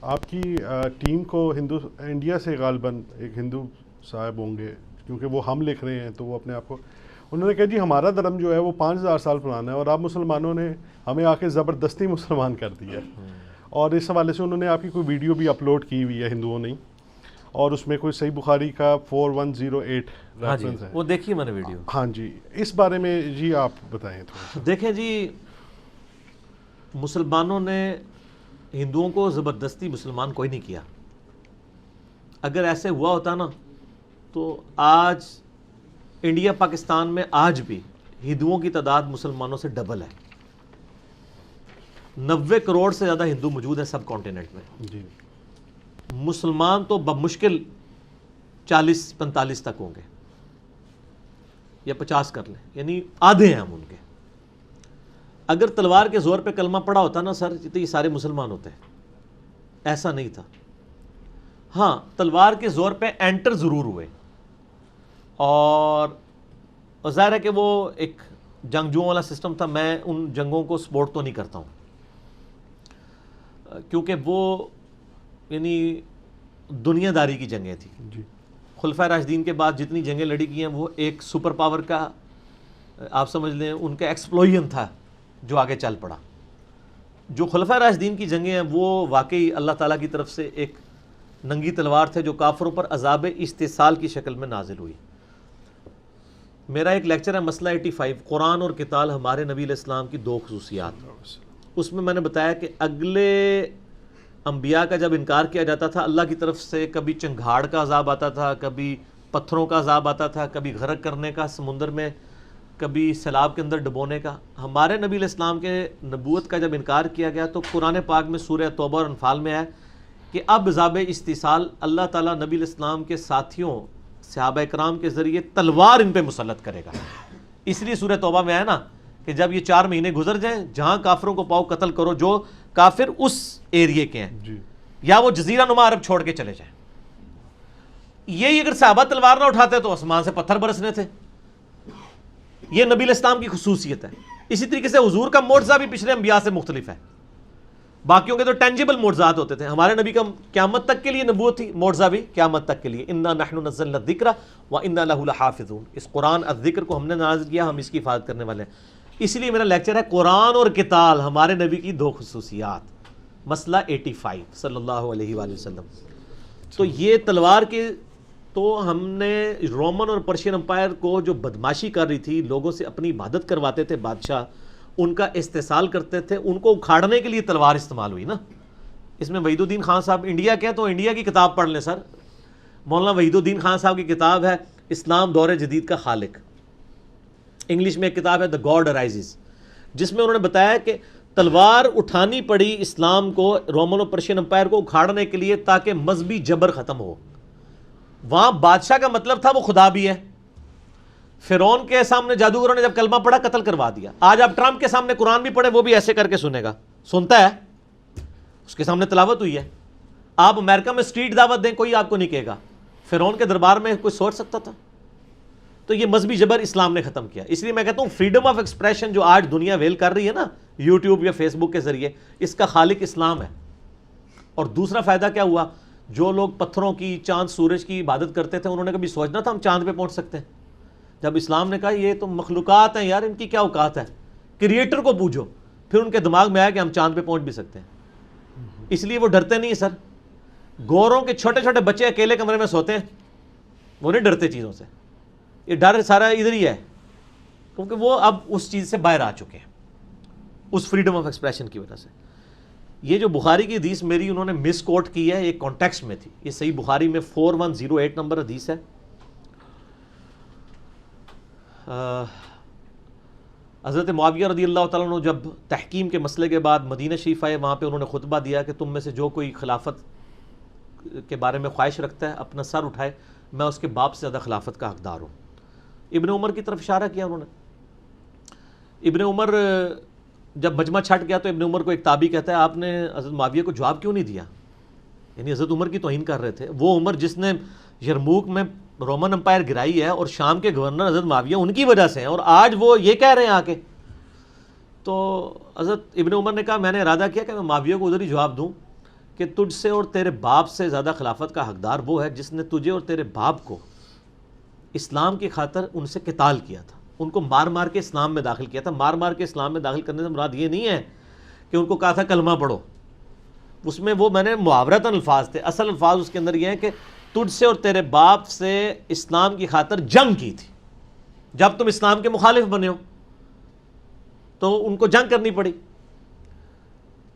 آپ کی ٹیم کو انڈیا سے غالباً ایک ہندو صاحب ہوں گے، کیونکہ وہ ہم لکھ رہے ہیں تو وہ اپنے آپ کو، انہوں نے کہا جی ہمارا دھرم جو ہے وہ 5000 سال پرانا ہے اور آپ مسلمانوں نے ہمیں آ کے زبردستی مسلمان کر دیا ہے. اور اس حوالے سے انہوں نے آپ کی کوئی ویڈیو بھی اپلوڈ کی ہوئی ہے ہندوؤں نے، اور اس میں کوئی صحیح بخاری کا 4108 ریفرنس ہے. وہ دیکھی میں نے ویڈیو. ہاں جی، اس بارے میں جی آپ بتائیں تھوڑا. دیکھیں جی، مسلمانوں نے ہندوؤں کو زبردستی مسلمان کوئی نہیں کیا. اگر ایسے ہوا ہوتا نا تو آج انڈیا پاکستان میں آج بھی ہندوؤں کی تعداد مسلمانوں سے ڈبل ہے. 90 کروڑ سے زیادہ ہندو موجود ہیں سب کانٹیننٹ میں. جی، مسلمان تو بمشکل 40-45 تک ہوں گے یا 50 کر لیں، یعنی آدھے ہیں ہم ان کے. اگر تلوار کے زور پہ کلمہ پڑا ہوتا نا سر تو یہ سارے مسلمان ہوتے ہیں. ایسا نہیں تھا. ہاں، تلوار کے زور پہ انٹر ضرور ہوئے، اور ظاہر ہے کہ وہ ایک جنگجوؤں والا سسٹم تھا. میں ان جنگوں کو سپورٹ تو نہیں کرتا ہوں، کیونکہ وہ یعنی دنیا داری کی جنگیں تھیں. جی، خلفائے راشدین کے بعد جتنی جنگیں لڑی گئی ہیں وہ ایک سپر پاور کا آپ سمجھ لیں ان کا ایکسپلوژن تھا جو آگے چل پڑا. جو خلفائے راشدین کی جنگیں ہیں وہ واقعی اللہ تعالیٰ کی طرف سے ایک ننگی تلوار تھے جو کافروں پر عذاب استحصال کی شکل میں نازل ہوئی. میرا ایک لیکچر ہے مسئلہ 85، قرآن اور قتال ہمارے نبی علیہ السلام کی 2 خصوصیات. اس میں نے بتایا کہ اگلے انبیاء کا جب انکار کیا جاتا تھا اللہ کی طرف سے کبھی چنگھاڑ کا عذاب آتا تھا، کبھی پتھروں کا عذاب آتا تھا، کبھی غرق کرنے کا سمندر میں، کبھی سیلاب کے اندر ڈبونے کا. ہمارے نبی علیہ السلام کے نبوت کا جب انکار کیا گیا تو قرآن پاک میں سورہ توبہ اور انفال میں ہے کہ اب عذاب استحصال اللہ تعالیٰ نبی علیہ السلام کے ساتھیوں صحابہ اکرام کے ذریعے تلوار ان پہ مسلط کرے گا. اس لیے سورہ توبہ میں ہے نا کہ جب یہ 4 مہینے گزر جائیں جہاں کافروں کو پاؤ قتل کرو جو کافر اس ایریے کے ہیں، جی، یا وہ جزیرہ نما عرب چھوڑ کے چلے جائیں. یہی اگر صحابہ تلوار نہ اٹھاتے تو آسمان سے پتھر برسنے تھے. یہ نبی علیہ السلام کی خصوصیت ہے. اسی طریقے سے حضور کا معجزہ بھی پچھلے انبیاء سے مختلف ہے. باقیوں کے تو ٹینجیبل معجزات ہوتے تھے، ہمارے نبی کا قیامت تک کے لیے نبوت تھی، معجزہ بھی قیامت تک کے لیے. انا نحن نزلنا الذکر وانا لہ لحافظون. اس قرآن الذکر کو ہم نے نازل کیا، ہم اس کی حفاظت کرنے والے ہیں. اس لیے میرا لیکچر ہے قرآن اور قتال ہمارے نبی کی 2 خصوصیات، مسئلہ 85 صلی اللہ علیہ وآلہ وسلم. تو یہ تلوار کے تو ہم نے رومن اور پرشین امپائر کو جو بدماشی کر رہی تھی، لوگوں سے اپنی عبادت کرواتے تھے بادشاہ، ان کا استحصال کرتے تھے، ان کو اکھاڑنے کے لیے تلوار استعمال ہوئی نا. اس میں وحید الدین خان صاحب انڈیا کے ہیں تو انڈیا کی کتاب پڑھ لیں سر. مولانا وحید الدین خان صاحب کی کتاب ہے اسلام دور جدید کا خالق. انگلش میں ایک کتاب ہے دا گاڈ ارائزز، جس میں انہوں نے بتایا کہ تلوار اٹھانی پڑی اسلام کو رومن اور پرشین امپائر کو اکھاڑنے کے لیے تاکہ مذہبی جبر ختم ہو. وہاں بادشاہ کا مطلب تھا وہ خدا بھی ہے. فرعون کے سامنے جادوگروں نے جب کلمہ پڑھا قتل کروا دیا. آج آپ ٹرمپ کے سامنے قرآن بھی پڑھے وہ بھی ایسے کر کے سنے گا، سنتا ہے، اس کے سامنے تلاوت ہوئی ہے. آپ امریکہ میں اسٹریٹ دعوت دیں کوئی آپ کو نہیں کہے گا. فرعون کے دربار میں کوئی سوچ سکتا تھا؟ تو یہ مذہبی جبر اسلام نے ختم کیا. اس لیے میں کہتا ہوں فریڈم آف ایکسپریشن جو آج دنیا ویل کر رہی ہے نا یوٹیوب یا فیس بک کے ذریعے، اس کا خالق اسلام ہے. اور دوسرا فائدہ کیا ہوا، جو لوگ پتھروں کی، چاند سورج کی عبادت کرتے تھے انہوں نے کبھی سوچنا تھا ہم چاند پہ پہنچ سکتے ہیں؟ جب اسلام نے کہا یہ تو مخلوقات ہیں یار، ان کی کیا اوقات ہے، کریٹر کو پوچھو، پھر ان کے دماغ میں آیا کہ ہم چاند پہ پہنچ بھی سکتے ہیں. اس لیے وہ ڈرتے نہیں سر. گوروں کے چھوٹے چھوٹے بچے اکیلے کمرے میں سوتے ہیں، وہ نہیں ڈرتے چیزوں سے. یہ ڈر سارا ادھر ہی ہے کیونکہ وہ اب اس چیز سے باہر آ چکے ہیں اس فریڈم آف ایکسپریشن کی وجہ سے. یہ جو بخاری کی حدیث میری انہوں نے مس کوٹ کی ہے، ایک کانٹیکسٹ میں تھی. یہ صحیح بخاری میں 4108 نمبر حدیث ہے. حضرت معاویہ رضی اللہ تعالیٰ عنہ جب تحکیم کے مسئلے کے بعد مدینہ شریف آئے، وہاں پہ انہوں نے خطبہ دیا کہ تم میں سے جو کوئی خلافت کے بارے میں خواہش رکھتا ہے اپنا سر اٹھائے، میں اس کے باپ سے زیادہ خلافت کا حقدار ہوں. ابن عمر کی طرف اشارہ کیا انہوں نے. ابن عمر جب مجمع چھٹ گیا تو ابن عمر کو ایک تابعی کہتا ہے آپ نے حضرت معاویہ کو جواب کیوں نہیں دیا؟ یعنی حضرت عمر کی توہین کر رہے تھے. وہ عمر جس نے یرموک میں رومن امپائر گرائی ہے اور شام کے گورنر حضرت معاویہ ان کی وجہ سے ہیں، اور آج وہ یہ کہہ رہے ہیں آ کے. تو حضرت ابن عمر نے کہا میں نے ارادہ کیا کہ میں معاویہ کو ادھر ہی جواب دوں کہ تجھ سے اور تیرے باپ سے زیادہ خلافت کا حقدار وہ ہے جس نے تجھے اور تیرے باپ کو اسلام کی خاطر ان سے قتال کیا تھا، ان کو مار مار کے اسلام میں داخل کیا تھا۔ مار مار کے اسلام میں داخل کرنے سے مراد یہ نہیں ہے کہ ان کو کہا تھا کلمہ پڑھو، اس میں وہ میں نے محاورتاً الفاظ تھے، اصل الفاظ اس کے اندر یہ ہیں کہ تجھ سے اور تیرے باپ سے اسلام کی خاطر جنگ کی تھی، جب تم اسلام کے مخالف بنے ہو تو ان کو جنگ کرنی پڑی۔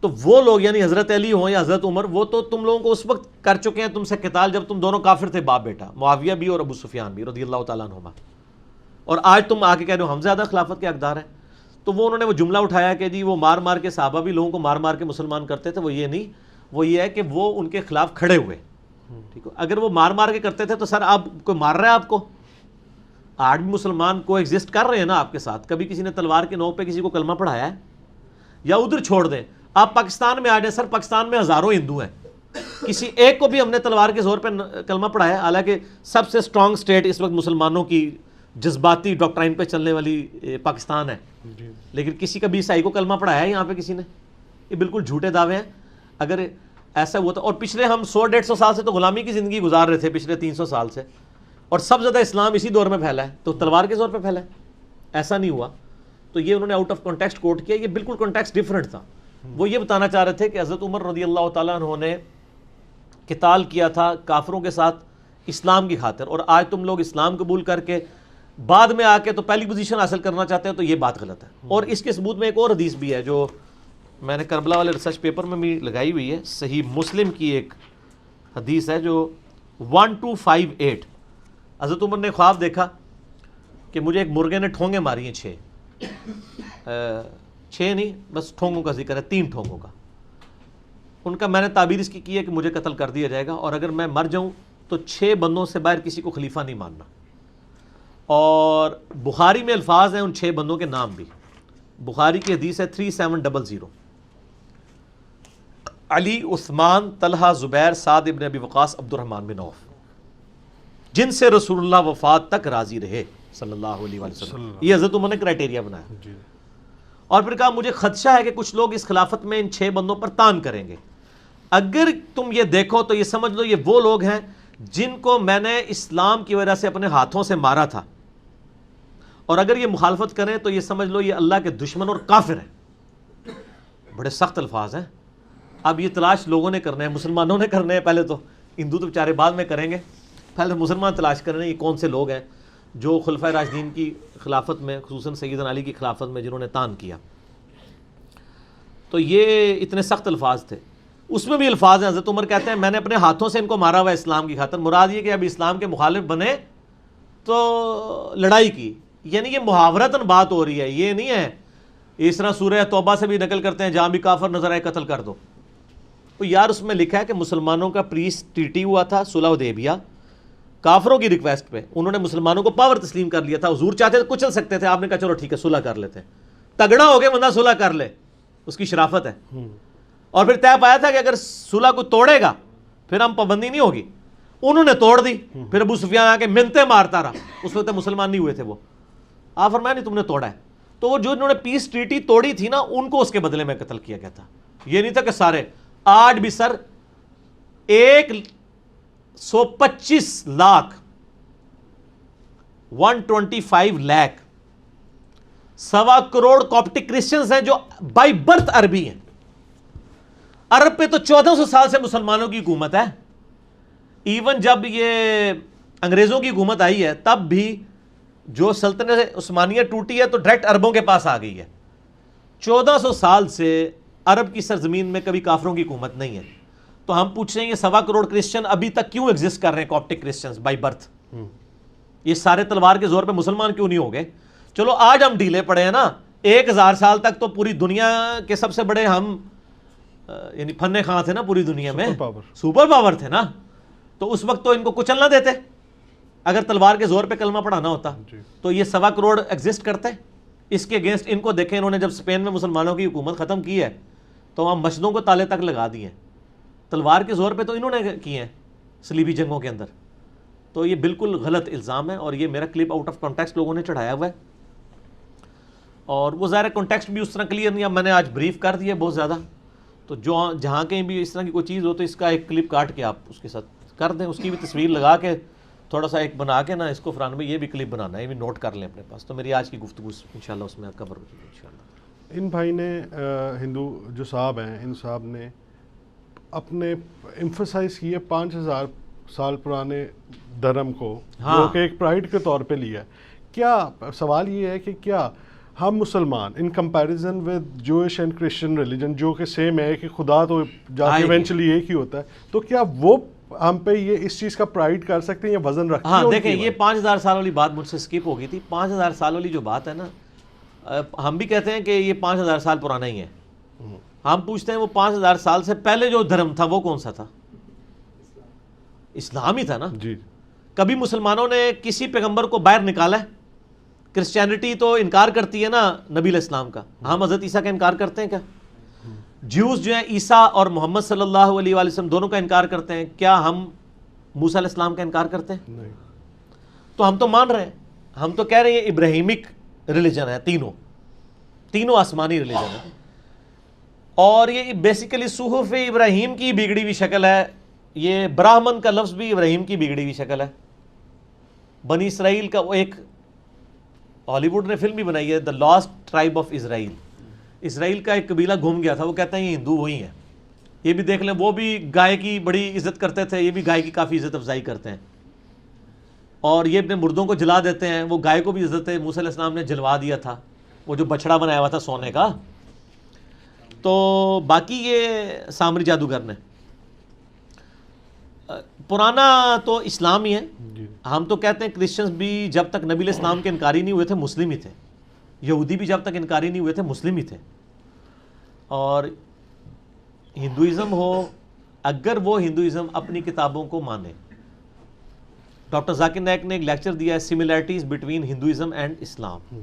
تو وہ لوگ یعنی حضرت علی ہوں یا حضرت عمر، وہ تو تم لوگوں کو اس وقت کر چکے ہیں تم سے قتال جب تم دونوں کافر تھے، باپ بیٹا، معاویہ بھی اور ابو سفیان بھی رضی اللہ تعالیٰ عنہما، اور آج تم آ کے کہہ رہے ہو ہم زیادہ خلافت کے حقدار ہیں۔ تو وہ انہوں نے وہ جملہ اٹھایا کہ جی وہ مار مار کے صحابہ بھی لوگوں کو مار مار کے مسلمان کرتے تھے، وہ یہ نہیں، وہ یہ ہے کہ وہ ان کے خلاف کھڑے ہوئے، ٹھیک ہے۔ اگر وہ مار مار کے کرتے تھے تو سر آپ کوئی مار رہا ہے آپ کو؟ آج بھی مسلمان کو ایگزسٹ کر رہے ہیں نا آپ کے ساتھ، کبھی کسی نے تلوار کی نوک پہ کسی کو کلمہ پڑھایا ہے؟ یا ادھر چھوڑ دیں، آپ پاکستان میں آ جائیں، سر پاکستان میں ہزاروں ہندو ہیں، کسی ایک کو بھی ہم نے تلوار کے زور پہ کلمہ پڑھایا؟ حالانکہ سب سے سٹرونگ سٹیٹ اس وقت مسلمانوں کی جذباتی ڈاکٹرائن پہ چلنے والی پاکستان ہے، لیکن کسی کا بھی عیسائی کو کلمہ پڑھایا ہے یہاں پہ کسی نے؟ یہ بالکل جھوٹے دعوے ہیں۔ اگر ایسا ہوا تو، اور پچھلے ہم 100-150 سال سے تو غلامی کی زندگی گزار رہے تھے، پچھلے 300 سال سے، اور سب زیادہ اسلام اسی دور میں پھیلا ہے، تو تلوار کے زور پہ پھیلا ہے؟ ایسا نہیں ہوا۔ تو یہ انہوں نے آؤٹ آف کانٹیکسٹ کوٹ کیا، یہ بالکل کانٹیکسٹ ڈیفرنٹ تھا۔ وہ یہ بتانا چاہ رہے تھے کہ حضرت عمر رضی اللہ تعالیٰ عنہ نے قتال کیا تھا کافروں کے ساتھ اسلام کی خاطر، اور آج تم لوگ اسلام قبول کر کے بعد میں آ کے تو پہلی پوزیشن حاصل کرنا چاہتے ہیں، تو یہ بات غلط ہے۔ اور اس کے ثبوت میں ایک اور حدیث بھی ہے جو میں نے کربلا والے ریسرچ پیپر میں بھی لگائی ہوئی ہے، صحیح مسلم کی ایک حدیث ہے جو 1258۔ حضرت عمر نے خواب دیکھا کہ مجھے ایک مرغے نے ٹھونگیں ماری ہیں 6 نہیں، بس ٹھونگوں کا ذکر ہے، 3 ٹھونگوں کا۔ ان کا میں نے تعبیر اس کی ہے کہ مجھے قتل کر دیا جائے گا، اور اگر میں مر جاؤں تو 6 بندوں سے باہر کسی کو خلیفہ نہیں ماننا۔ اور بخاری میں الفاظ ہیں ان 6 بندوں کے نام بھی، بخاری کی حدیث ہے 3700، علی، عثمان، طلحہ، زبیر، سعد ابن ابی وقاص، عبد الرحمن بن عوف، جن سے رسول اللہ وفات تک راضی رہے صلی اللہ علیہ وسلم۔ یہ حضرت عمر نے کرائٹیریا بنایا، اور پھر کہا مجھے خدشہ ہے کہ کچھ لوگ اس خلافت میں ان 6 بندوں پر تان کریں گے، اگر تم یہ دیکھو تو یہ سمجھ لو یہ وہ لوگ ہیں جن کو میں نے اسلام کی وجہ سے اپنے ہاتھوں سے مارا تھا، اور اگر یہ مخالفت کریں تو یہ سمجھ لو یہ اللہ کے دشمن اور کافر ہیں۔ بڑے سخت الفاظ ہیں۔ اب یہ تلاش لوگوں نے کرنا ہے، مسلمانوں نے کرنا ہے پہلے تو، ہندو تو بیچارے بعد میں کریں گے، پہلے مسلمان تلاش کرنے یہ کون سے لوگ ہیں جو خلفائے راشدین کی خلافت میں، خصوصاً سیدنا علی کی خلافت میں جنہوں نے تان کیا۔ تو یہ اتنے سخت الفاظ تھے۔ اس میں بھی الفاظ ہیں، حضرت عمر کہتے ہیں میں نے اپنے ہاتھوں سے ان کو مارا ہوا ہے اسلام کی خاطر، مراد یہ کہ اب اسلام کے مخالف بنے تو لڑائی کی، یعنی یہ محاورتاً بات ہو رہی ہے، یہ نہیں ہے اس طرح سورہ توبہ سے بھی نقل کرتے ہیں جہاں بھی کافر نظر آئے قتل کر دو۔ تو یار اس میں لکھا ہے کہ مسلمانوں کا پیس ٹریٹی ہوا تھا صلح حدیبیہ، کافروں کی ریکویسٹ پہ انہوں نے مسلمانوں کو پاور تسلیم کر لیا تھا، حضور چاہتے تھے کچل سکتے تھے، آپ نے کہا چلو ٹھیک ہے صلح کر لیتے ہیں، تگڑا ہو گیا بندہ صلح کر لے، اس کی شرافت ہے۔ اور پھر طے پایا تھا کہ اگر صلح کو توڑے گا پھر ہم پابندی نہیں ہوگی، انہوں نے توڑ دی، پھر ابو سفیان آ کے منتیں مارتا رہا، اس وقت مسلمان نہیں ہوئے تھے وہ، آپ فرمایا نہیں تم نے توڑا ہے، تو وہ جو انہوں نے پیس ٹریٹی توڑی تھی نا ان کو اس کے بدلے میں قتل کیا گیا تھا، یہ نہیں تھا کہ سارے۔ آج بھی سر 125 لاکھ 125 لاکھ 1.25 کروڑ کاپٹک کرسچنز ہیں جو بائی برتھ عربی ہیں، عرب پہ تو 1400 سال سے مسلمانوں کی حکومت ہے، ایون جب یہ انگریزوں کی حکومت آئی ہے تب بھی جو سلطنت عثمانیہ ٹوٹی ہے تو ڈائریکٹ عربوں کے پاس آ گئی ہے۔ 1400 سال سے عرب کی سرزمین میں کبھی کافروں کی حکومت نہیں ہے، تو ہم پوچھ رہے ہیں یہ 1.25 کروڑ کرسچن ابھی تک کیوں ایگزسٹ کر رہے ہیں، کاپٹک کرسچنز بائی برتھ، یہ سارے تلوار کے زور پہ مسلمان کیوں نہیں ہو گئے؟ چلو آج ہم ڈھیلے پڑے ہیں نا، 1000 سال تک تو پوری دنیا کے سب سے بڑے ہم یعنی فن خاں تھے نا پوری دنیا میں، سپر پاور تھے نا، تو اس وقت تو ان کو کچل نہ دیتے اگر تلوار کے زور پہ کلمہ پڑھانا ہوتا، تو یہ 1.25 کروڑ ایگزسٹ کرتے۔ اس کے اگینسٹ ان کو دیکھیں، انہوں نے جب اسپین میں مسلمانوں کی حکومت ختم کی ہے تو وہاں مسجدوں کو تالے تک لگا دیے ہیں، تلوار کے زور پہ تو انہوں نے کیے ہیں صلیبی جنگوں کے اندر۔ تو یہ بالکل غلط الزام ہے، اور یہ میرا کلپ آؤٹ آف کانٹیکسٹ لوگوں نے چڑھایا ہوا ہے، اور وہ ظاہر کانٹیکسٹ بھی اس طرح کلیئر نہیں، اب میں نے آج بریف کر دیا بہت زیادہ، تو تو جو جہاں کہیں بھی اس طرح کی کوئی چیز ہو تو اس کا ایک کلپ کاٹ کے آپ اس کے ساتھ کر دیں, اس کی بھی تصویر لگا کے تھوڑا سا ایک بنا کے نا اس کو فران میں یہ بھی کلپ بنانا ہے, یہ بھی نوٹ کر لیں اپنے پاس. تو میری آج کی گفتگو انشاءاللہ اس میں کور ہوگی انشاءاللہ. ان بھائی نے ہندو جو صاحب ہیں, ان صاحب نے اپنے ایمفسائز کیے 5000 سال پرانے دھرم کو, جو کہ ایک پرائڈ کے طور پہ لیا ہے. کیا سوال یہ ہے کہ کیا ہم مسلمان in comparison with Jewish and Christian religion, جو کہ سیم ہے کہ خدا تو جا کے ایونچولی ایک ہی ہوتا ہے, تو کیا وہ ہم پہ یہ اس چیز کا پرائڈ کر سکتے ہیں یا وزن رکھتے ہیں؟ ہاں دیکھیں, یہ 5000 سال والی بات مجھ سے سکپ ہو گئی تھی. 5000 سال والی جو بات ہے نا, ہم بھی کہتے ہیں کہ یہ 5000 سال پرانا ہی ہے. ہم پوچھتے ہیں وہ 5000 سال سے پہلے جو دھرم تھا وہ کون سا تھا؟ اسلام ہی تھا نا. جی. کبھی مسلمانوں نے کسی پیغمبر کو باہر نکالا ہے؟ کرسچینٹی تو انکار کرتی ہے نا نبی علیہ السلام کا, ہم حضرت عیسیٰ کا انکار کرتے ہیں کیا؟ جیوز جو ہیں عیسیٰ اور محمد صلی اللہ علیہ وآلہ وسلم دونوں کا انکار کرتے ہیں, کیا ہم موسیٰ علیہ السلام کا انکار کرتے ہیں؟ نہیں. تو ہم تو مان رہے ہیں, ہم تو کہہ رہے ہیں ابراہیمک ریلیجن ہے, تینوں آسمانی ریلیجن ہے, اور یہ بیسیکلی صحف ابراہیم کی بگڑی ہوئی شکل ہے. یہ براہمن کا لفظ بھی ابراہیم کی بگڑی ہوئی شکل ہے. بنی اسرائیل کا وہ ایک ہالی ووڈ نے فلم بھی بنائی ہے, the last tribe of Israel. اسرائیل کا ایک قبیلہ گھوم گیا تھا, وہ کہتے ہیں یہ ہندو وہی ہیں. یہ بھی دیکھ لیں, وہ بھی گائے کی بڑی عزت کرتے تھے, یہ بھی گائے کی کافی عزت افزائی کرتے ہیں, اور یہ اپنے مردوں کو جلا دیتے ہیں. وہ گائے کو بھی عزت ہے, موسیٰ علیہ السلام نے جلوا دیا تھا وہ جو بچڑا بنایا ہوا تھا سونے کا. تو باقی یہ سامری جادوگر نے, پرانا تو اسلام ہی ہے. ہم تو کہتے ہیں کرسچنز بھی جب تک نبی علیہ السلام کے انکاری نہیں ہوئے تھے مسلم ہی تھے, یہودی بھی جب تک انکاری نہیں ہوئے تھے مسلم ہی تھے, اور ہندوازم ہو, اگر وہ ہندوازم اپنی کتابوں کو مانے. ڈاکٹر ذاکر نائک نے ایک لیکچر دیا ہے سملیرٹیز بٹوین ہندوازم اینڈ اسلام,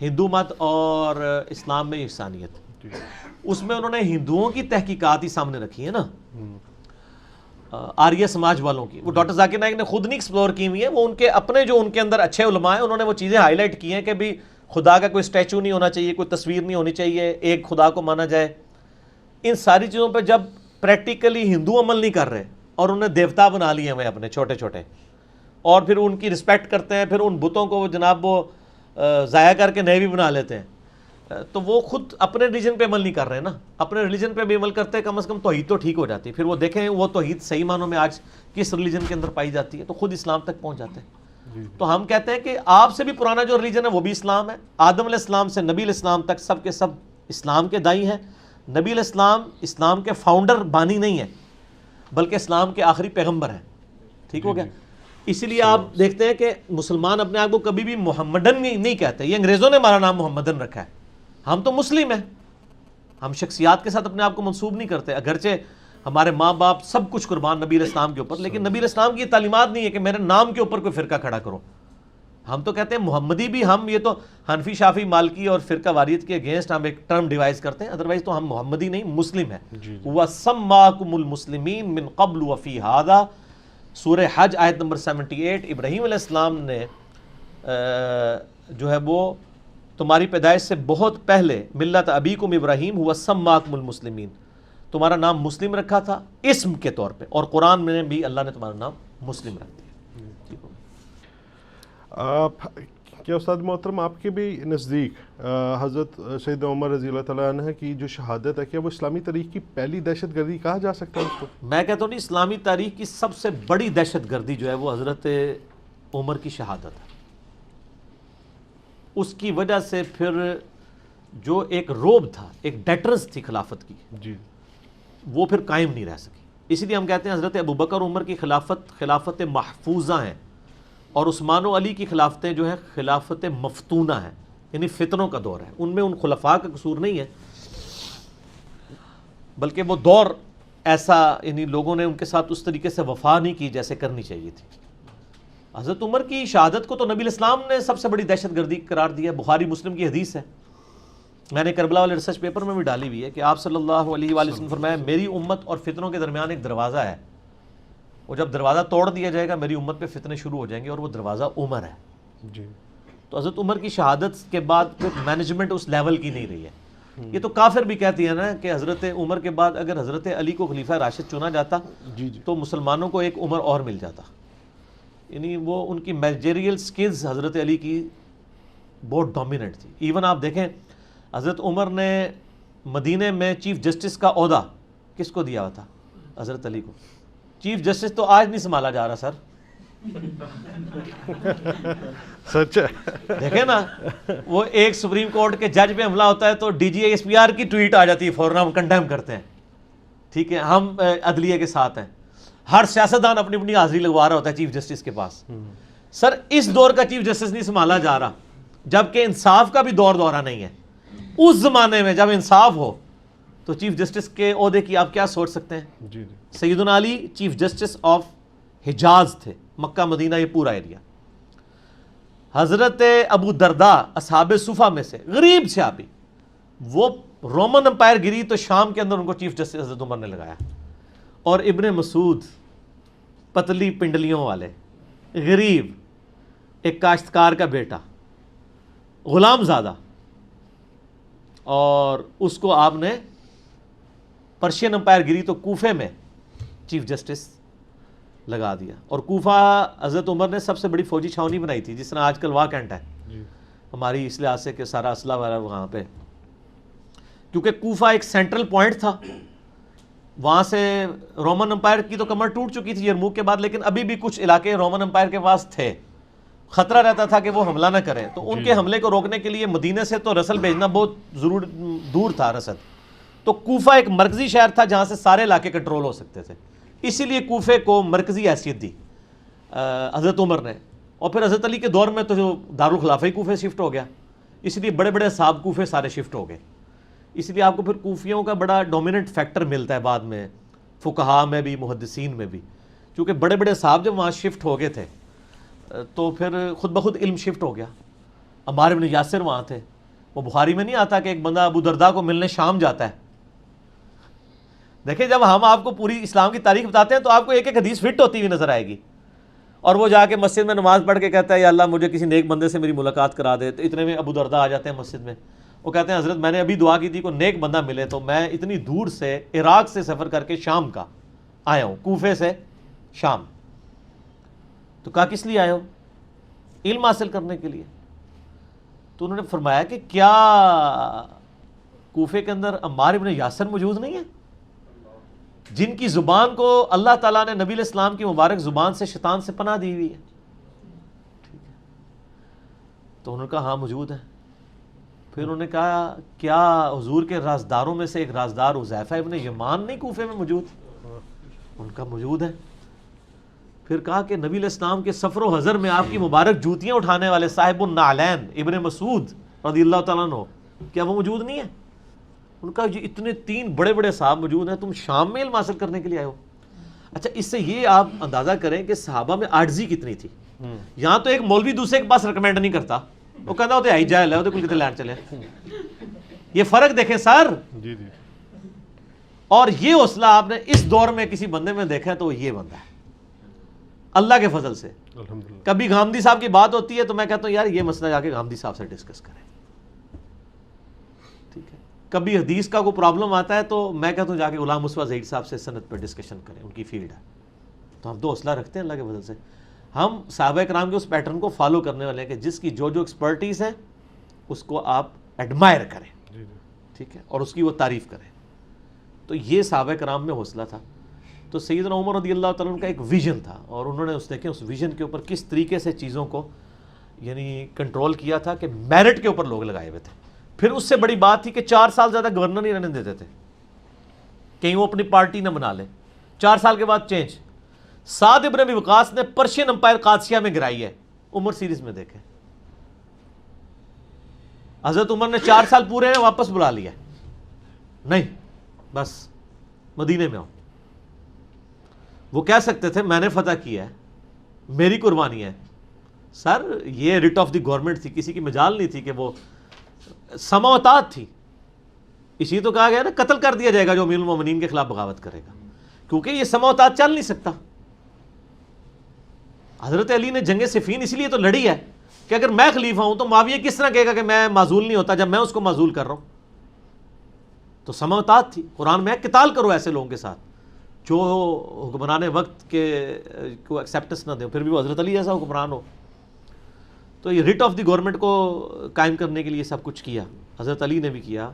ہندو مت اور اسلام میں یکسانیت. اس میں انہوں نے ہندوؤں کی تحقیقات ہی سامنے رکھی ہے نا, آریہ سماج والوں کی. وہ ڈاکٹر ذاکر نائک نے خود نہیں ایکسپلور کی ہوئی ہیں, وہ ان کے اپنے جو ان کے اندر اچھے علماء ہیں انہوں نے وہ چیزیں ہائی لائٹ کی ہیں کہ بھی خدا کا کوئی اسٹیچو نہیں ہونا چاہیے, کوئی تصویر نہیں ہونی چاہیے, ایک خدا کو مانا جائے. ان ساری چیزوں پہ جب پریکٹیکلی ہندو عمل نہیں کر رہے اور انہیں دیوتا بنا لیے ہوئے اپنے چھوٹے چھوٹے, اور پھر ان کی رسپیکٹ کرتے ہیں, پھر ان بتوں کو جناب وہ ضائع کر کے نئے بھی بنا لیتے ہیں, تو وہ خود اپنے ریلیجن پہ عمل نہیں کر رہے نا. اپنے ریلیجن پہ بھی عمل کرتے کم از کم توحید تو ٹھیک ہو جاتی. پھر وہ دیکھیں وہ توحید صحیح معنوں میں آج کس ریلیجن کے اندر پائی جاتی ہے, تو خود اسلام تک پہنچ جاتے ہیں. تو ہم کہتے ہیں کہ آپ سے بھی پرانا جو ریلیجن ہے وہ بھی اسلام ہے. آدم علیہ السلام سے نبی علیہ السلام تک سب کے سب اسلام کے دائی ہیں. نبی علیہ السلام اسلام کے فاؤنڈر بانی نہیں ہیں, بلکہ اسلام کے آخری پیغمبر ہیں. ٹھیک ہو گیا. اسی لیے آپ دیکھتے ہیں کہ مسلمان اپنے آپ کو کبھی بھی محمدن نہیں کہتے, یہ انگریزوں نے ہمارا نام محمدن رکھا ہے. ہم تو مسلم ہیں, ہم شخصیات کے ساتھ اپنے آپ کو منسوب نہیں کرتے, اگرچہ ہمارے ماں باپ سب کچھ قربان نبی علیہ السلام کے اوپر, لیکن نبی علیہ السلام کی یہ تعلیمات نہیں ہے کہ میرے نام کے اوپر کوئی فرقہ کھڑا کرو. ہم تو کہتے ہیں محمدی بھی, ہم یہ تو حنفی شافی مالکی اور فرقہ واریت کے اگینسٹ ہم ایک ٹرم ڈیوائز کرتے ہیں, ادروائز تو ہم محمدی نہیں مسلم ہیں. وَسَمَّاكُمُ الْمُسْلِمِينَ مِن قَبْلُ وَفِي هَذَا, سورہ حج آیت نمبر 78. ابراہیم علیہ السلام نے جو ہے وہ تمہاری پیدائش سے بہت پہلے ملت ابیکم ابراہیم ہوا سماکم المسلمین, تمہارا نام مسلم رکھا تھا اسم کے طور پہ, اور قرآن میں بھی اللہ نے تمہارا نام مسلم رکھ دیا. کیا استاد محترم آپ کے بھی نزدیک حضرت سید عمر رضی اللہ تعالیٰ عنہ کی جو شہادت ہے, کیا وہ اسلامی تاریخ کی پہلی دہشت گردی کہا جا سکتا ہے اس کو؟ میں کہتا ہوں اسلامی تاریخ کی سب سے بڑی دہشت گردی جو ہے وہ حضرت عمر کی شہادت ہے. اس کی وجہ سے پھر جو ایک روب تھا, ایک ڈیٹرنس تھی خلافت کی, جی, وہ پھر قائم نہیں رہ سکی. اسی لیے ہم کہتے ہیں حضرت ابوبکر عمر کی خلافت محفوظہ ہیں, اور عثمان و علی کی خلافتیں جو ہیں خلافت مفتونہ ہیں, یعنی فتنوں کا دور ہے. ان میں ان خلفاء کا قصور نہیں ہے, بلکہ وہ دور ایسا, یعنی لوگوں نے ان کے ساتھ اس طریقے سے وفا نہیں کی جیسے کرنی چاہیے تھی. حضرت عمر کی شہادت کو تو نبی علیہ السلام نے سب سے بڑی دہشت گردی قرار دیا. بخاری مسلم کی حدیث ہے, میں نے کربلا والے ریسرچ پیپر میں بھی ڈالی ہوئی ہے, کہ آپ صلی اللہ علیہ وآلہ وسلم فرمایا میری امت اور فتنوں کے درمیان ایک دروازہ ہے, وہ جب دروازہ توڑ دیا جائے گا میری امت پہ فتنے شروع ہو جائیں گے, اور وہ دروازہ عمر ہے. جی. تو حضرت عمر کی شہادت کے بعد پھر مینجمنٹ اس لیول کی نہیں رہی ہے. یہ تو کافر بھی کہتی ہے نا کہ حضرت عمر کے بعد اگر حضرت علی کو خلیفہ راشد چنا جاتا تو مسلمانوں کو ایک عمر اور مل جاتا. یعنی وہ ان کی مینیجریل سکلز حضرت علی کی بہت ڈومیننٹ تھی. ایون آپ دیکھیں حضرت عمر نے مدینے میں چیف جسٹس کا عہدہ کس کو دیا ہوا تھا؟ حضرت علی کو. چیف جسٹس تو آج نہیں سنبھالا جا رہا سر. سچ ہے. دیکھیں نا وہ ایک سپریم کورٹ کے جج پہ حملہ ہوتا ہے تو D G S P R کی ٹویٹ آ جاتی ہے فوراً ہم کنڈیم کرتے ہیں. ٹھیک ہے, ہم عدلیہ کے ساتھ ہیں. ہر سیاستدان اپنی اپنی حاضری لگوا رہا ہوتا ہے چیف جسٹس کے پاس. سر اس دور کا چیف جسٹس نہیں سنبھالا جا رہا, جبکہ انصاف کا بھی دورہ نہیں ہے. اس زمانے میں جب انصاف ہو تو چیف جسٹس کے عہدے کی آپ کیا سوچ سکتے ہیں؟ جی سیدنا علی چیف جسٹس آف حجاز تھے, مکہ مدینہ یہ پورا ایریا. حضرت ابو درداء اصحاب صفہ میں سے غریب صحابی, وہ رومن امپائر گری تو شام کے اندر ان کو چیف جسٹس حضرت عمر نے لگایا. اور ابن مسعود پتلی پنڈلیوں والے غریب, ایک کاشتکار کا بیٹا, غلام زادہ, اور اس کو آپ نے پرشین امپائر گری تو کوفے میں چیف جسٹس لگا دیا. اور کوفہ حضرت عمر نے سب سے بڑی فوجی چھاونی بنائی تھی, جس طرح آج کل واہ کینٹ ہے ہماری اس لحاظ سے کہ سارا اسلحہ والا وہاں پہ, کیونکہ کوفہ ایک سینٹرل پوائنٹ تھا. وہاں سے رومن امپائر کی تو کمر ٹوٹ چکی تھی یرموک کے بعد, لیکن ابھی بھی کچھ علاقے رومن امپائر کے پاس تھے. خطرہ رہتا تھا کہ وہ حملہ نہ کریں, تو ان کے حملے کو روکنے کے لیے مدینے سے تو رسل بھیجنا بہت دور تھا رسد. تو کوفہ ایک مرکزی شہر تھا جہاں سے سارے علاقے کنٹرول ہو سکتے تھے. اسی لیے کوفے کو مرکزی حیثیت دی حضرت عمر نے. اور پھر حضرت علی کے دور میں تو جو دارالخلافہ ہی کوفے شفٹ ہو گیا, اس لیے بڑے بڑے صاحب کوفے سارے شفٹ ہو گئے. اس لیے آپ کو پھر کوفیوں کا بڑا ڈومیننٹ فیکٹر ملتا ہے بعد میں فقہاء میں بھی, محدثین میں بھی, کیونکہ بڑے بڑے صاحب جب وہاں شفٹ ہو گئے تھے تو پھر خود بخود علم شفٹ ہو گیا. عمار بن یاسر وہاں تھے. وہ بخاری میں نہیں آتا کہ ایک بندہ ابو درداء کو ملنے شام جاتا ہے. دیکھیں جب ہم آپ کو پوری اسلام کی تاریخ بتاتے ہیں تو آپ کو ایک ایک حدیث فٹ ہوتی ہوئی نظر آئے گی. اور وہ جا کے مسجد میں نماز پڑھ کے کہتا ہے یا اللہ مجھے کسی نیک بندے سے میری ملاقات کرا دے. تو اتنے میں ابو درداء آ جاتے ہیں مسجد میں. وہ کہتے ہیں حضرت میں نے ابھی دعا کی تھی کوئی نیک بندہ ملے, تو میں اتنی دور سے عراق سے سفر کر کے شام کا آیا ہوں, کوفے سے شام. تو کہا کس لیے آئے ہو؟ علم حاصل کرنے کے لیے. تو انہوں نے فرمایا کہ کیا کوفے کے اندر عمار بن یاسر موجود نہیں ہے, جن کی زبان کو اللہ تعالیٰ نے نبی علیہ السلام کی مبارک زبان سے شیطان سے پناہ دی ہوئی ہے؟ تو انہوں نے کہا ہاں موجود ہے. پھر انہوں نے کہا کیا حضور کے رازداروں میں سے ایک رازدار حذیفہ ابن یمان نہیں کوفے میں موجود؟ ان کا موجود ہے. پھر کہا کہ نبی علیہ السلام کے سفر و حضر میں آپ کی مبارک جوتیاں اٹھانے والے صاحب النعلین ابن مسعود رضی اللہ تعالیٰ عنہ, کیا وہ موجود نہیں ہے؟ ان کا یہ اتنے 3 بڑے بڑے صاحب موجود ہیں, تم شام میں علم حاصل کرنے کے لیے آئے ہو. اچھا اس سے یہ آپ اندازہ کریں کہ صحابہ میں عاجزی کتنی تھی. یہاں تو ایک مولوی دوسرے کے پاس ریکمینڈ نہیں کرتا, وہ کہتا ہوتے آئی جائے لے کل کتنے لینڈ چلے. یہ فرق دیکھیں سر. جی جی. اور یہ حوصلہ آپ نے اس دور میں کسی بندے میں دیکھا ہے تو یہ بندہ ہے اللہ کے فضل سے. کبھی گامدی صاحب کی بات ہوتی ہے تو میں کہتا ہوں یار یہ مسئلہ جا کے گامدی صاحب سے ڈسکس کریں. ٹھیک ہے, کبھی حدیث کا کوئی پرابلم آتا ہے تو میں کہتا ہوں جا کے غلام مصطفیٰ ظہیر صاحب سے سند پہ ڈسکشن کریں, ان کی فیلڈ ہے. تو ہم تو حوصلہ رکھتے ہیں اللہ کے فضل سے. ہم صحابہ کرام کے اس پیٹرن کو فالو کرنے والے ہیں کہ جس کی جو ایکسپرٹیز ہے اس کو آپ ایڈمائر کریں, ٹھیک ہے, اور اس کی وہ تعریف کریں. تو یہ صحابہ کرام میں حوصلہ تھا. تو سیدنا عمر رضی اللہ تعالیٰ عنہ کا ایک ویژن تھا, اور انہوں نے دیکھیں اس ویژن کے اوپر کس طریقے سے چیزوں کو یعنی کنٹرول کیا تھا کہ میرٹ کے اوپر لوگ لگائے ہوئے تھے. پھر اس سے بڑی بات تھی کہ 4 سال زیادہ گورنر نہیں رہنے دیتے تھے, کہیں وہ اپنی پارٹی نہ بنا لیں. 4 سال کے بعد چینج. سعد ابن ابی وقاص نے پرشین امپائر قادسیہ میں گرائی ہے. عمر سیریز میں دیکھیں, حضرت عمر نے 4 سال پورے ہیں واپس بلا لیا, نہیں بس مدینے میں آؤ. وہ کہہ سکتے تھے میں نے فتح کیا ہے, میری قربانی ہے. سر یہ ریٹ آف دی گورنمنٹ تھی, کسی کی مجال نہیں تھی کہ وہ سماوتات تھی. اسی تو کہا گیا نا قتل کر دیا جائے گا جو امیر المومنین کے خلاف بغاوت کرے گا, کیونکہ یہ سماوتات چل نہیں سکتا. حضرت علی نے جنگ صفین اس لیے تو لڑی ہے کہ اگر میں خلیفہ ہوں تو معاویہ کس طرح کہے گا کہ میں معزول نہیں ہوتا جب میں اس کو معزول کر رہا ہوں. تو سمع و طاعت تھی. قرآن میں قتال کرو ایسے لوگوں کے ساتھ جو حکمران وقت کے کو ایکسیپٹنس نہ دیں, پھر بھی وہ حضرت علی جیسا حکمران ہو. تو یہ ریٹ آف دی گورنمنٹ کو قائم کرنے کے لیے سب کچھ کیا, حضرت علی نے بھی کیا,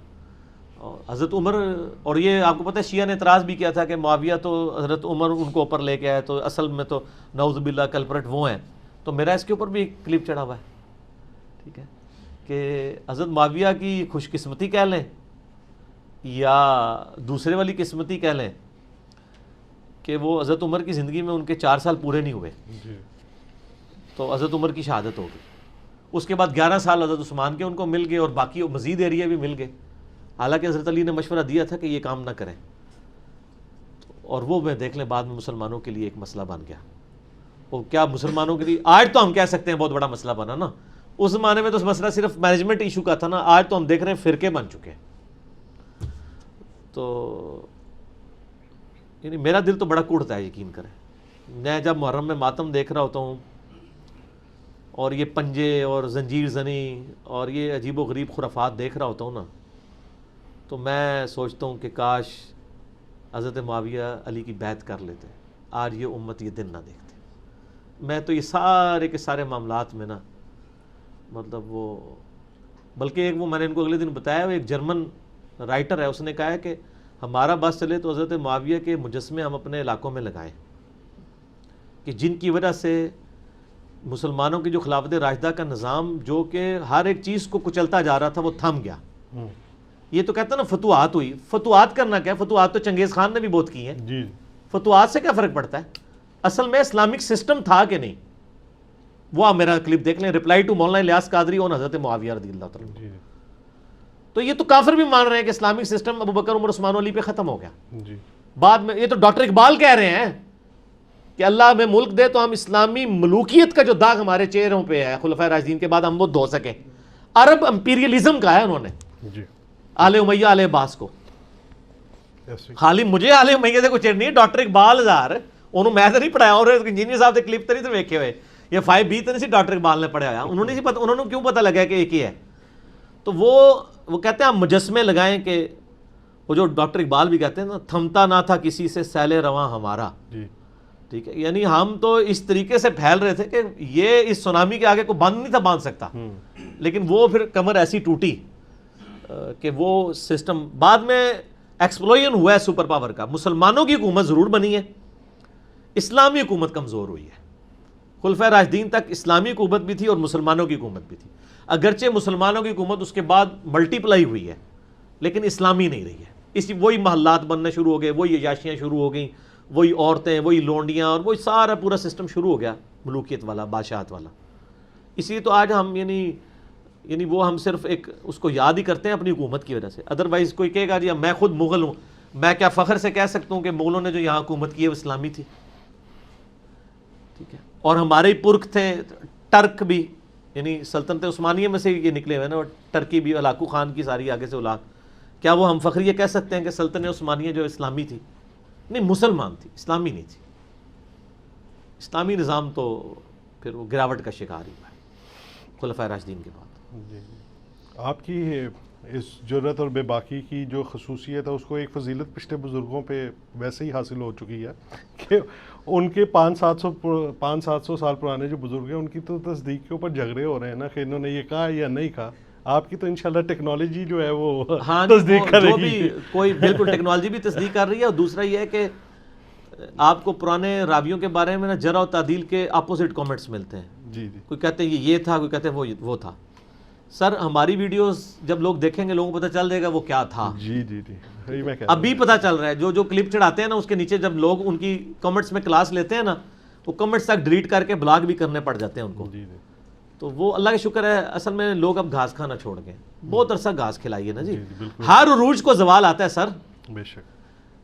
اور حضرت عمر. اور یہ آپ کو پتہ ہے شیعہ نے اعتراض بھی کیا تھا کہ معاویہ تو حضرت عمر ان کو اوپر لے کے آئے, تو اصل میں تو نعوذ باللہ کلپرٹ وہ ہیں. تو میرا اس کے اوپر بھی ایک کلپ چڑھا ہوا ہے, ٹھیک ہے, کہ حضرت معاویہ کی خوش قسمتی کہہ لیں یا دوسرے والی قسمتی کہہ لیں کہ وہ حضرت عمر کی زندگی میں ان کے 4 سال پورے نہیں ہوئے, تو حضرت عمر کی شہادت ہو گئی. اس کے بعد 11 سال حضرت عثمان کے ان کو مل گئے, اور باقی مزید ایریا بھی مل گئے, حالانکہ حضرت علی نے مشورہ دیا تھا کہ یہ کام نہ کریں. اور وہ میں دیکھ لیں بعد میں مسلمانوں کے لیے ایک مسئلہ بن گیا. وہ کیا مسلمانوں کے لیے آج تو ہم کہہ سکتے ہیں بہت بڑا مسئلہ بنا نا, اس زمانے میں تو اس مسئلہ صرف مینجمنٹ ایشو کا تھا نا, آج تو ہم دیکھ رہے ہیں فرقے بن چکے ہیں. تو یعنی میرا دل تو بڑا کوڑتا ہے, یقین کریں. میں جب محرم میں ماتم دیکھ رہا ہوتا ہوں اور یہ پنجے اور زنجیر زنی اور یہ عجیب و غریب خرافات دیکھ رہا ہوتا ہوں نا, تو میں سوچتا ہوں کہ کاش حضرت معاویہ علی کی بیعت کر لیتے, آج یہ امت یہ دن نہ دیکھتے. میں تو یہ سارے کے سارے معاملات میں نا مطلب وہ, بلکہ ایک وہ میں نے ان کو اگلے دن بتایا, وہ ایک جرمن رائٹر ہے, اس نے کہا ہے کہ ہمارا بس چلے تو حضرت معاویہ کے مجسمے ہم اپنے علاقوں میں لگائیں, کہ جن کی وجہ سے مسلمانوں کی جو خلافت راشدہ کا نظام جو کہ ہر ایک چیز کو کچلتا جا رہا تھا وہ تھم گیا. یہ تو کہتا نا فتوحات ہوئی, فتوحات کرنا کیا, فتوحات تو چنگیز خان نے بھی بہت کی ہیں. فتوحات سے کیا فرق پڑتا ہے, اصل میں اسلامک سسٹم تھا کہ نہیں. وہ آپ میرا کلپ دیکھ لیں, ریپلائی ٹو مولانا الیاس قادری اور حضرت معاویہ رضی اللہ تعالیٰ. تو یہ تو کافر بھی مان رہے ہیں کہ اسلامک سسٹم ابو بکر عمر عثمان علی پہ ختم ہو گیا. بعد میں یہ تو ڈاکٹر اقبال کہہ رہے ہیں کہ اللہ ہمیں ملک دے تو ہم اسلامی ملوکیت کا جو داغ ہمارے چہروں پہ ہے خلفائے راشدین کے بعد ہم وہ دھو سکیں. عرب امپیریلزم کا ہے انہوں نے آل امیہ آل عباس کو. خالی مجھے آل امیہ سے کچھ نہیں, ڈاکٹر اقبال ہزار انہوں میں تو نہیں پڑھایا, اور انجینئر صاحب سے کلپ تو نہیں تو ویکھے ہوئے, یہ 5B تو نہیں سی ڈاکٹر اقبال نے پڑھایا, انہوں نے انہوں نے کیوں پتہ لگا کہ ایک ہی ہے. تو وہ کہتے ہیں ہم مجسمے لگائیں کہ وہ جو ڈاکٹر اقبال بھی کہتے ہیں نا, تھمتا نہ تھا کسی سے سیل رواں ہمارا. ٹھیک ہے, یعنی ہم تو اس طریقے سے پھیل رہے تھے کہ یہ اس سونامی کے آگے کو بند نہیں تھا باندھ سکتا, لیکن وہ پھر کمر ایسی ٹوٹی کہ وہ سسٹم بعد میں ایکسپلوژن ہوا ہے سپر پاور کا. مسلمانوں کی حکومت ضرور بنی ہے, اسلامی حکومت کمزور ہوئی ہے. خلفائے راشدین تک اسلامی حکومت بھی تھی اور مسلمانوں کی حکومت بھی تھی, اگرچہ مسلمانوں کی حکومت اس کے بعد ملٹی پلائی ہوئی ہے لیکن اسلامی نہیں رہی ہے. اسی وہی محلات بننے شروع ہو گئے, وہی عیاشیاں شروع ہو گئیں, وہی عورتیں, وہی لونڈیاں, اور وہی سارا پورا سسٹم شروع ہو گیا ملوکیت والا, بادشاہت والا. اس لیے تو آج ہم یعنی وہ ہم صرف ایک اس کو یاد ہی کرتے ہیں اپنی حکومت کی وجہ سے. ادروائز کوئی کہے گا جی میں خود مغل ہوں, میں کیا فخر سے کہہ سکتا ہوں کہ مغلوں نے جو یہاں حکومت کی ہے وہ اسلامی تھی. ٹھیک ہے, اور ہمارے ہی پرکھ تھے ٹرک بھی, یعنی سلطنت عثمانیہ میں سے یہ نکلے ہوئے نا, اور ٹرکی بھی ہلاکو خان کی ساری آگے سے اولاد. کیا وہ ہم فخر یہ کہہ سکتے ہیں کہ سلطنت عثمانیہ جو اسلامی تھی؟ نہیں, مسلمان تھی, اسلامی نہیں تھی. اسلامی نظام تو پھر وہ گراوٹ کا شکار ہی ہوا ہے خلفائے راشدین کے بعد. آپ کی اس جرأت اور بے باکی کی جو خصوصیت ہے اس کو ایک فضیلت پچھلے بزرگوں پہ ویسے ہی حاصل ہو چکی ہے کہ ان کے 500-700 سال پرانے جو بزرگ ہیں ان کی تو تصدیق کے اوپر جھگڑے ہو رہے ہیں نا کہ انہوں نے یہ کہا یا نہیں کہا. آپ کی تو انشاءاللہ ٹیکنالوجی جو ہے وہ تصدیق کرے گی. کوئی بالکل ٹیکنالوجی بھی تصدیق کر رہی ہے, اور دوسرا یہ ہے کہ آپ کو پرانے راویوں کے بارے میں نا جرح و تعدیل کے اپوزٹ کامنٹس ملتے ہیں. جی کوئی کہتے ہیں یہ تھا, کوئی کہتے ہیں وہ تھا. سر ہماری ویڈیوز جب لوگ دیکھیں گے لوگوں کو پتہ چل جائے گا وہ کیا تھا. جی ابھی پتہ چل رہا ہے, جو کلپ چڑھاتے ہیں نا اس کے نیچے جب لوگ ان کی کمنٹس میں کلاس لیتے ہیں نا, وہ کمنٹس تک ڈیلیٹ کر کے بلاک بھی کرنے پڑ جاتے ہیں ان کو. تو وہ اللہ کا شکر ہے, اصل میں لوگ اب گھاس کھانا چھوڑ گئے. بہت عرصہ گھاس کھلائی ہے نا جی. ہر عروج کو زوال آتا ہے سر. بے شک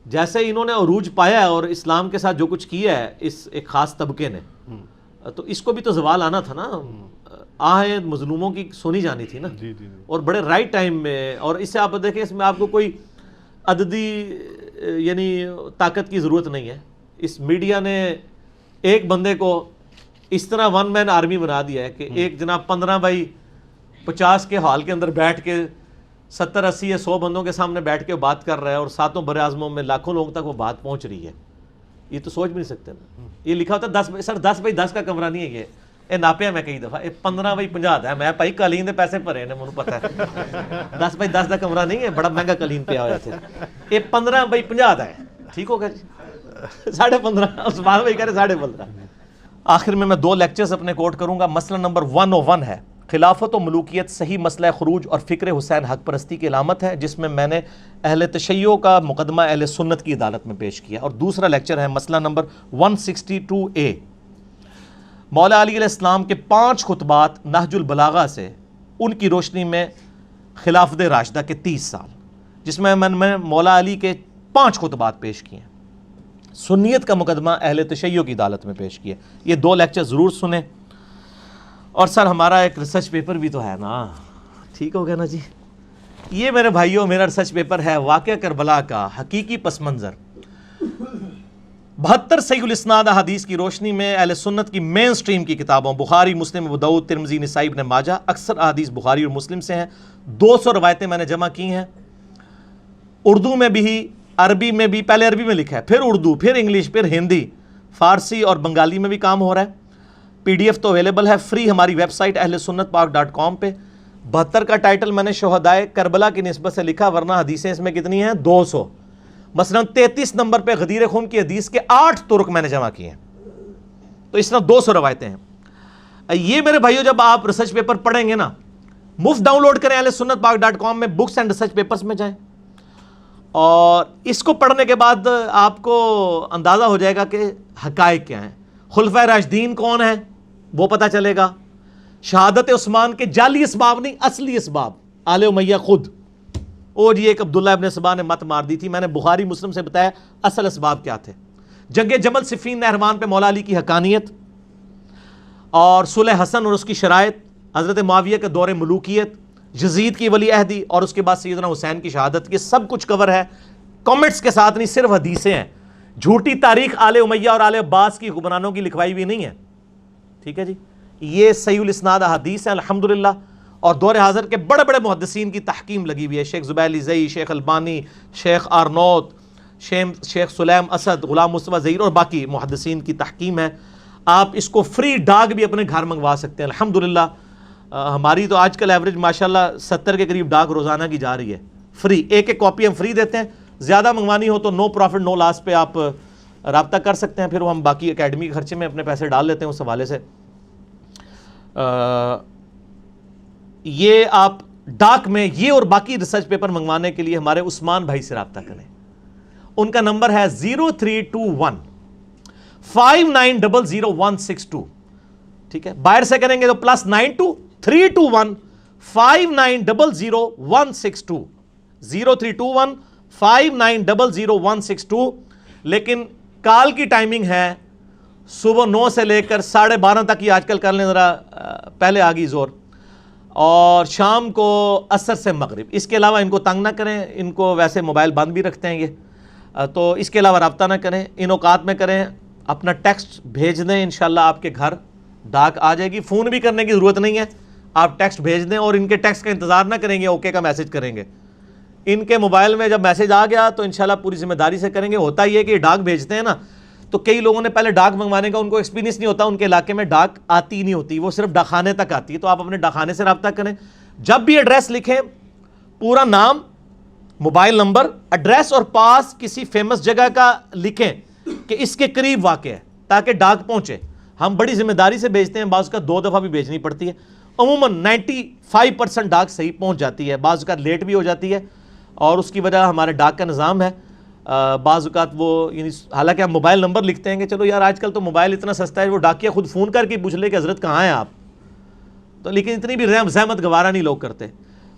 جیسے انہوں نے عروج پایا ہے اور اسلام کے ساتھ جو کچھ کیا ہے اس ایک خاص طبقے نے, تو اس کو بھی تو زوال آنا تھا نا. آہیں مظلوموں کی سنی جانی تھی نا, اور بڑے رائٹ ٹائم میں. اور اس سے آپ دیکھیں اس میں آپ کو کوئی عددی یعنی طاقت کی ضرورت نہیں ہے. اس میڈیا نے ایک بندے کو اس طرح 1 مین آرمی بنا دیا ہے کہ ایک جناب 15x50 کے ہال کے اندر بیٹھ کے 70-80 یا 100 بندوں کے سامنے بیٹھ کے بات کر رہا ہے اور ساتوں بر اعظموں میں لاکھوں لوگوں تک وہ بات پہنچ رہی ہے. یہ تو سوچ بھی نہیں سکتے نا. یہ لکھا ہوتا ہے 10x10 کا کمرہ نہیں ہے یہ ناپیا میں کئی دفعہ 15x50 ہے. میں بھائی قالین دے پیسے بھرے نے مجھے پتا ہے 10x10 کا کمرہ نہیں ہے, بڑا مہنگا قالین پیا ہوا تھے. یہ 15x50 ہے. ٹھیک ہو گیا جی 15.5. عثمان بھائی کہہ رہے 15.5. آخر میں 2 لیکچرز اپنے کوٹ کروں گا. مسئلہ نمبر 101 ہے خلافت و ملوکیت صحیح مسئلہ خروج اور فکر حسین حق پرستی کی علامت ہے, جس میں نے اہل تشیع کا مقدمہ اہل سنت کی عدالت میں پیش کیا. اور دوسرا لیکچر ہے مسئلہ نمبر 162A مولا علی علیہ السلام کے 5 خطبات نہج البلاغہ سے ان کی روشنی میں خلافت راشدہ کے 30 سال, جس میں مولا علی کے 5 خطبات پیش کیے ہیں. سنیت کا مقدمہ اہل تشیع کی عدالت میں پیش کیا. یہ 2 لیکچر ضرور سنیں. اور سر ہمارا ایک ریسرچ پیپر بھی تو ہے نا. ٹھیک ہو گیا نا جی. یہ میرے بھائیوں میرا ریسرچ پیپر ہے واقعہ کربلا کا حقیقی پس منظر. 72 صحیح الاسناد احادیث کی روشنی میں اہل سنت کی مین سٹریم کی کتابوں بخاری, مسلم, ابو داؤد, ترمذی, نسائی, ابن ماجہ, اکثر احادیث بخاری اور مسلم سے ہیں. 200 روایتیں میں نے جمع کی ہیں. اردو میں بھی, عربی میں بھی. پہلے عربی میں لکھا ہے, پھر اردو, پھر انگلش, پھر ہندی, فارسی اور بنگالی میں بھی کام ہو رہا ہے. PDF تو اویلیبل ہے فری ہماری ویب سائٹ ahlsunnatpak.com پہ. 72 کا ٹائٹل میں نے شہدائے کربلا کی نسبت سے لکھا, ورنہ حدیثیں اس میں کتنی ہیں 200. مثلا 33 نمبر پہ غدیر خون کی حدیث کے 8 طرق میں نے جمع کیے ہیں. تو اس طرح 200 روایتیں ہیں. یہ میرے بھائیوں جب آپ ریسرچ پیپر پڑھیں گے نا, مفت ڈاؤن لوڈ کریں ahlsunnatpak.com میں, بکس اینڈ ریسرچ پیپرز میں جائیں, اور اس کو پڑھنے کے بعد آپ کو اندازہ ہو جائے گا کہ حقائق کیا ہیں. خلفائے راشدین کون ہیں وہ پتہ چلے گا. شہادت عثمان کے جعلی اسباب نہیں, اصلی اسباب آل امیہ خود. اور یہ ایک عبداللہ ابن سبا نے مت مار دی تھی, میں نے بخاری مسلم سے بتایا اصل اسباب کیا تھے. جنگ جمل صفین نہروان پہ مولا علی کی حقانیت, اور صلح حسن اور اس کی شرائط, حضرت معاویہ کے دور ملوکیت, یزید کی ولی عہدی, اور اس کے بعد سیدنا حسین کی شہادت. یہ سب کچھ کور ہے, کامنٹس کے ساتھ نہیں, صرف حدیثیں ہیں. جھوٹی تاریخ آل امیہ اور آل عباس کی حکمرانوں کی لکھوائی بھی نہیں ہے. ٹھیک ہے جی. یہ صحیح الاسناد احادیث ہیں الحمدللہ, اور دور حاضر کے بڑے بڑے محدثین کی تحکیم لگی ہوئی ہے. شیخ زبیر علیزئی, شیخ البانی, شیخ آرنوت, شیخ سلیم اسد, غلام مصطفیٰ ظہیر اور باقی محدثین کی تحکیم ہے. آپ اس کو فری ڈاک بھی اپنے گھر منگوا سکتے ہیں الحمدللہ. ہماری تو آج کل ایوریج ماشاءاللہ 70 کے قریب ڈاک روزانہ کی جا رہی ہے فری. ایک کاپی ہم فری دیتے ہیں. زیادہ منگوانی ہو تو نو پروفٹ نو لاس پہ آپ رابطہ کر سکتے ہیں, پھر ہم باقی اکیڈمی کے خرچے میں اپنے پیسے ڈال لیتے ہیں اس حوالے سے. یہ آپ ڈاک میں یہ اور باقی ریسرچ پیپر منگوانے کے لیے ہمارے عثمان بھائی سے رابطہ کریں. ان کا نمبر ہے 0321 59000162. ٹھیک ہے, باہر سے کریں گے تو +92 321 59000162 0321 59000162. لیکن کال کی ٹائمنگ ہے صبح 9 سے لے کر 12:30 تک. یہ آج کل کر لیں ذرا, پہلے آ گئی زور, اور شام کو عصر سے مغرب. اس کے علاوہ ان کو تنگ نہ کریں, ان کو ویسے موبائل بند بھی رکھتے ہیں یہ, تو اس کے علاوہ رابطہ نہ کریں. ان اوقات میں کریں. اپنا ٹیکسٹ بھیج دیں, انشاءاللہ آپ کے گھر ڈاک آ جائے گی. فون بھی کرنے کی ضرورت نہیں ہے, آپ ٹیکسٹ بھیج دیں, اور ان کے ٹیکسٹ کا انتظار نہ کریں گے, اوکے کا میسج کریں گے. ان کے موبائل میں جب میسج آ گیا تو انشاءاللہ پوری ذمہ داری سے کریں گے. ہوتا یہ کہ ڈاک بھیجتے ہیں نا, تو کئی لوگوں نے پہلے ڈاک منگوانے کا ان کو ایکسپیرینس نہیں ہوتا, ان کے علاقے میں ڈاک آتی نہیں ہوتی, وہ صرف ڈاکخانے تک آتی ہے. تو آپ اپنے ڈاکخانے سے رابطہ کریں. جب بھی ایڈریس لکھیں, پورا نام, موبائل نمبر, ایڈریس اور پاس کسی فیمس جگہ کا لکھیں کہ اس کے قریب واقع ہے, تاکہ ڈاک پہنچے. ہم بڑی ذمہ داری سے بھیجتے ہیں, بعض کا 2 دفعہ بھی بھیجنی پڑتی ہے. عموماً 95% ڈاک صحیح پہنچ جاتی ہے, بعض کا لیٹ بھی ہو جاتی ہے, اور اس کی وجہ ہمارے ڈاک کا نظام ہے. بعض اوقات وہ یعنی حالانکہ ہم موبائل نمبر لکھتے ہیں کہ چلو یار آج کل تو موبائل اتنا سستا ہے, وہ ڈاکیا خود فون کر کے پوچھ لے کہ حضرت کہاں ہیں آپ, تو لیکن اتنی بھی زحمت گوارا نہیں لوگ کرتے.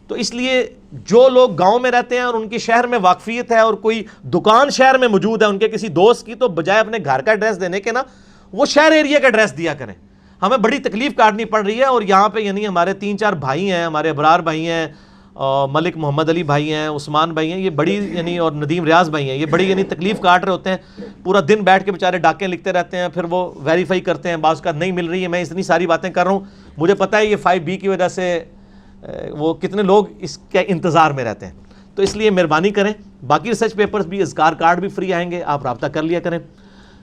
تو اس لیے جو لوگ گاؤں میں رہتے ہیں اور ان کی شہر میں واقفیت ہے, اور کوئی دکان شہر میں موجود ہے ان کے کسی دوست کی, تو بجائے اپنے گھر کا ایڈریس دینے کے نا, وہ شہر ایریا کا ایڈریس دیا کریں. ہمیں بڑی تکلیف کاٹنی پڑ رہی ہے, اور یہاں پہ یعنی ہمارے 3-4 بھائی ہیں, ہمارے ابرار بھائی ہیں, ملک محمد علی بھائی ہیں, عثمان بھائی ہیں, یہ بڑی یعنی, اور ندیم ریاض بھائی ہیں, یہ بڑی یعنی تکلیف کاٹ رہے ہوتے ہیں. پورا دن بیٹھ کے بیچارے ڈاکیں لکھتے رہتے ہیں, پھر وہ ویریفائی کرتے ہیں, بعض کا نہیں مل رہی ہے. میں اتنی ساری باتیں کر رہا ہوں, مجھے پتہ ہے یہ 5B کی وجہ سے وہ کتنے لوگ اس کے انتظار میں رہتے ہیں. تو اس لیے مہربانی کریں. باقی ریسرچ پیپرز بھی، اذکار کارڈ بھی فری آئیں گے، آپ رابطہ کر لیا کریں.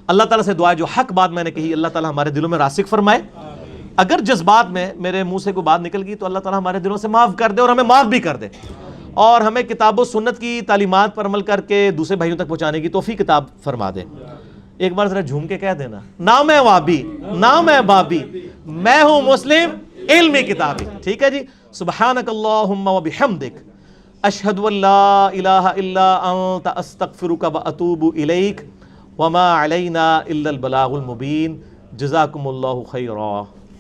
اللہ تعالیٰ سے دعا ہے جو حق بات میں نے کہی اللہ تعالیٰ ہمارے دلوں میں راسخ فرمائے. اگر جذبات میں میرے منہ سے کوئی بات نکل گئی تو اللہ تعالیٰ ہمارے دلوں سے معاف کر دے اور ہمیں معاف بھی کر دے، اور ہمیں کتاب و سنت کی تعلیمات پر عمل کر کے دوسرے بھائیوں تک پہنچانے کی توفیق کتاب فرما دے. ایک بار ذرا جھوم کے کہہ دینا، نہ میں وابی نہ میں بابی، میں ہوں مسلم علمی کتابی. ٹھیک ہے جی. سبحانک اللہم و بحمدک، اشہد ان لا الہ الا انت، استغفرک و اتوب الیک، وما علینا الا البلاغ المبین. جزاکم اللہ خیرا.